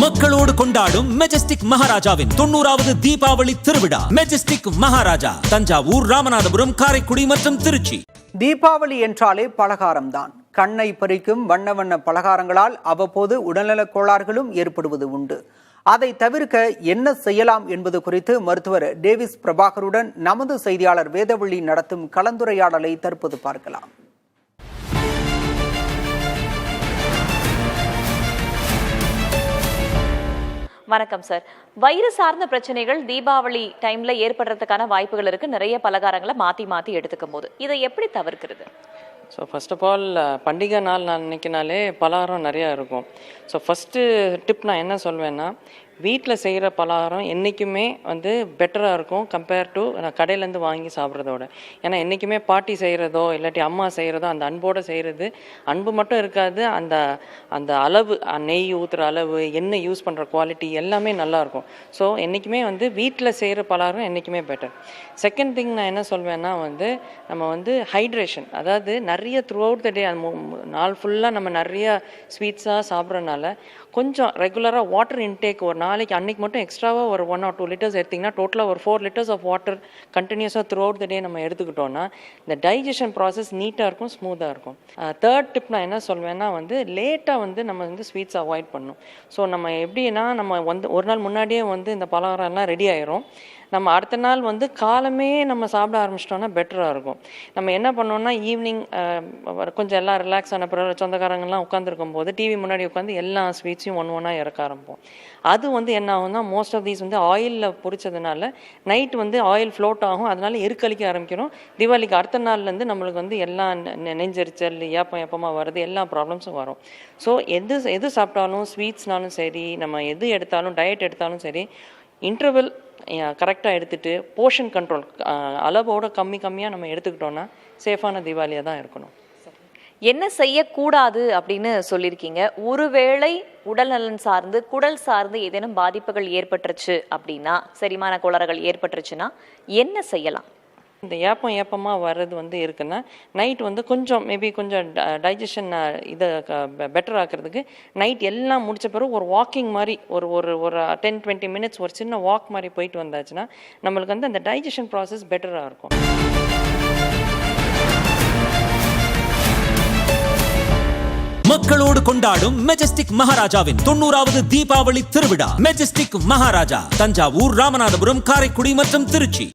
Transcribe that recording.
மக்களோடு கொண்டாடும் மெஜஸ்டிக் மகாராஜாவின் 90வது தீபாவளி திருவிழா. மெஜஸ்டிக் மகாராஜா தஞ்சாவூர், ராமநாதபுரம், காரைக்குடி மற்றும் திருச்சி. தீபாவளி என்றாலே பலகாரம்தான். கண்ணை பறிக்கும் வண்ண வண்ண பலகாரங்களால் அவ்வப்போது உடல்நலக் கோளாறுகளும் ஏற்படுவது உண்டு. அதை தவிர்க்க என்ன செய்யலாம் என்பது குறித்து மருத்துவர் டேவிஸ் பிரபாகருடன் நமது செய்தியாளர் வேதவள்ளி நடத்தும் கலந்துரையாடலை தற்போது பார்க்கலாம். வணக்கம் சார். வயிறு சார்ந்த பிரச்சனைகள் தீபாவளி டைம்ல ஏற்படுறதுக்கான வாய்ப்புகள் இருக்கு. நிறைய பலகாரங்களை மாத்தி எடுத்துக்கும் போது இதை எப்படி தவிர்க்கிறது? ஸோ ஃபர்ஸ்ட் ஆஃப் ஆல் பண்டிகை நாள் நான் நினைக்கினாலே பலகாரம் நிறையா இருக்கும். ஸோ ஃபஸ்ட்டு டிப் நான் என்ன சொல்வேன்னா, வீட்டில் செய்கிற பலகாரம் என்றைக்குமே பெட்டராக இருக்கும் கம்பேர் டு நான் கடையிலேருந்து வாங்கி சாப்பிட்றதோட. ஏன்னா என்றைக்குமே பாட்டி செய்கிறதோ இல்லாட்டி அம்மா செய்கிறதோ அந்த அன்போடு செய்கிறது, அன்பு மட்டும் இருக்காது, அந்த அந்த அளவு, நெய் ஊற்றுற அளவு, எண்ணெய் யூஸ் பண்ணுற குவாலிட்டி எல்லாமே நல்லாயிருக்கும். ஸோ என்றைக்குமே வீட்டில் செய்கிற பலகாரம் என்றைக்குமே பெட்டர். செகண்ட் திங் நான் என்ன சொல்வேன்னா நம்ம ஹைட்ரேஷன், அதாவது நிறைய த்ரூ அவுட் த டே நாள் ஃபுல்லாக நம்ம நிறைய ஸ்வீட்ஸாக சாப்பிட்றதுனால கொஞ்சம் ரெகுலராக வாட்டர் இன்டேக் ஒரு நாளைக்கு அன்றைக்கி மட்டும் எக்ஸ்ட்ராவாக ஒரு 1 or 2 liters எடுத்திங்கன்னா டோட்டலாக ஒரு 4 liters ஆஃப் வாட்டர் கண்டினியூஸாக த்ரூ அவுட் த டே நம்ம எடுத்துக்கிட்டோன்னா இந்த டைஜஷன் ப்ராசஸ் நீட்டாக இருக்கும், ஸ்மூத்தாக இருக்கும். தேர்ட் டிப் நான் என்ன சொல்வேன்னா லேட்டாக நம்ம ஸ்வீட்ஸ் அவாய்ட் பண்ணணும். ஸோ நம்ம எப்படின்னா நம்ம ஒரு நாள் முன்னாடியே இந்த பலகாரம்லாம் ரெடி ஆயிரும். நம்ம அடுத்த நாள் காலமே நம்ம சாப்பிட ஆரம்பிச்சிட்டோன்னா பெட்டராக இருக்கும். நம்ம என்ன பண்ணோம்னா ஈவினிங் கொஞ்சம் எல்லாம் ரிலாக்ஸ் ஆன பிறகு சொந்தக்காரங்கள்லாம் உட்காந்துருக்கும் போது டிவி முன்னாடி உட்காந்து எல்லா ஸ்வீட்ஸையும் ஒன்றா இறக்க ஆரம்பிப்போம். அது என்ன ஆகும்னா மோஸ்ட் ஆஃப் தீஸ் ஆயிலில் பொரிச்சதுனால நைட் ஆயில் ஃப்ளோட் ஆகும், அதனால எருக்களிக்க ஆரம்பிக்கிறோம். தீபாவளிக்கு அடுத்த நாள்லேருந்து நம்மளுக்கு எல்லாம் நெஞ்சரிச்சல், ஏப்பமாக வருது, எல்லா ப்ராப்ளம்ஸும் வரும். ஸோ எது சாப்பிட்டாலும் ஸ்வீட்ஸ்னாலும் சரி, நம்ம எது எடுத்தாலும் டயட் எடுத்தாலும் சரி, இன்டர்வல் கரெக்டாக எடுத்துகிட்டு போர்ஷன் கண்ட்ரோல் அளவோட கம்மியாக நம்ம எடுத்துக்கிட்டோன்னா சேஃபான தீபாவளியாக தான் இருக்கணும். என்ன செய்யக்கூடாது அப்படின்னு சொல்லியிருக்கீங்க. ஒருவேளை உடல் நலன் சார்ந்து, குடல் சார்ந்து ஏதேனும் பாதிப்புகள் ஏற்பட்டுருச்சு அப்படின்னா, செரிமான கோளாறுகள் ஏற்பட்டுருச்சுன்னா என்ன செய்யலாம்? இந்த ஏப்பமாக வர்றது இருக்குன்னா நைட் கொஞ்சம் மேபி கொஞ்சம் டைஜஷன் இதை பெட்டர் ஆக்கிறதுக்கு நைட் எல்லாம் முடிச்ச பிறகு ஒரு வாக்கிங் மாதிரி ஒரு 10-20 minutes ஒரு சின்ன வாக் மாதிரி போயிட்டு வந்தாச்சுன்னா நம்மளுக்கு அந்த டைஜஷன் ப்ராசஸ் பெட்டராக இருக்கும். மக்களோடு கொண்டாடும் மெஜஸ்டிக் மகாராஜாவின் 90வது தீபாவளி திருவிழா. மெஜஸ்டிக் மகாராஜா தஞ்சாவூர், ராமநாதபுரம், காரைக்குடி மற்றும் திருச்சி.